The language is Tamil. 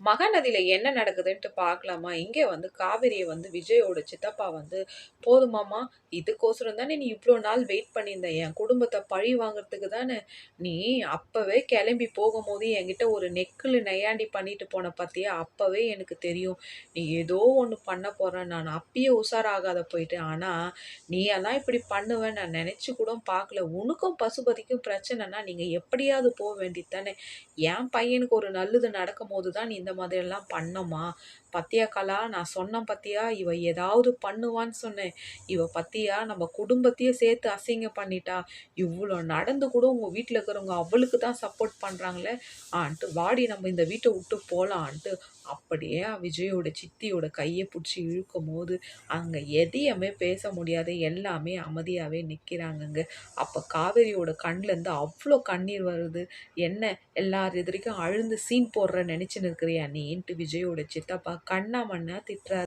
மகாநதியில என்ன நடக்குதுன்ட்டு பார்க்கலாமா? இங்க வந்து காவேரிய வந்து விஜயோட சித்தப்பா வந்து, "போதுமாம்மா, இதுக்கோசரம் தானே நீ இவ்ளோ நாள் வெயிட் பண்ணியிருந்த. என் குடும்பத்த பழி வாங்குறதுக்கு தானே. நீ அப்பவே கெளம்பி போகும்போது என்கிட்ட ஒரு நெக்குல நையாண்டி பண்ணிட்டு போன பாத்தியா? அப்பவே எனக்கு தெரியும். நீ ஏதோ ஒண்ணு பண்ண போறன்னு. நான் அப்பயே உஷாராகாத போயிட்டேன். ஆனா, நீ எல்லாம் இப்படி பண்ணுவேன்னு நான் நெனச்சு கூட பார்க்கல. உனக்கும் பசுபதிக்கும் பிரச்சனைன்னா, நீங்க எப்படியாவது போ வேண்டியது தானே. என் பையனுக்கு ஒரு நல்லது நடக்கும்போது தான் நீ இந்த மாதிரியெல்லாம் பண்ணம்மா. பாத்தியா கலா, நான் சொன்னேன் பாத்தியா? இவ ஏதாவது பண்ணுவான்னு சொன்னேன். இவ பாத்தியா நம்ம குடும்பத்தையே சேர்த்து அசிங்கம் பண்ணிட்டா. இவ்ளோ நடந்து கூட உங்க வீட்ல இருக்கிறவங்க அவளுக்கு தான் சப்போர்ட் பண்றாங்களே. வாடி நம்ம இந்த வீட்ட விட்டு போலான்ட்டு அப்படியே விஜயோட சித்தியோட கைய புடிச்சு இழுக்கும்போது, அங்க எதையுமே பேச முடியாது. எல்லாமே அமைதியாவே நிக்கிறாங்கங்க. அப்ப காவேரியோட கண்லேருந்து அவ்ளோ கண்ணீர் வருது. "என்ன எல்லார் எதிரைக்கும் அழுந்து சீன் போடுற நெனச்சுன்னு இருக்கிறியா நீன்ட்டு?" விஜயோட சித்தப்பா கண்ணா மண்ணா திட்டுறாரு.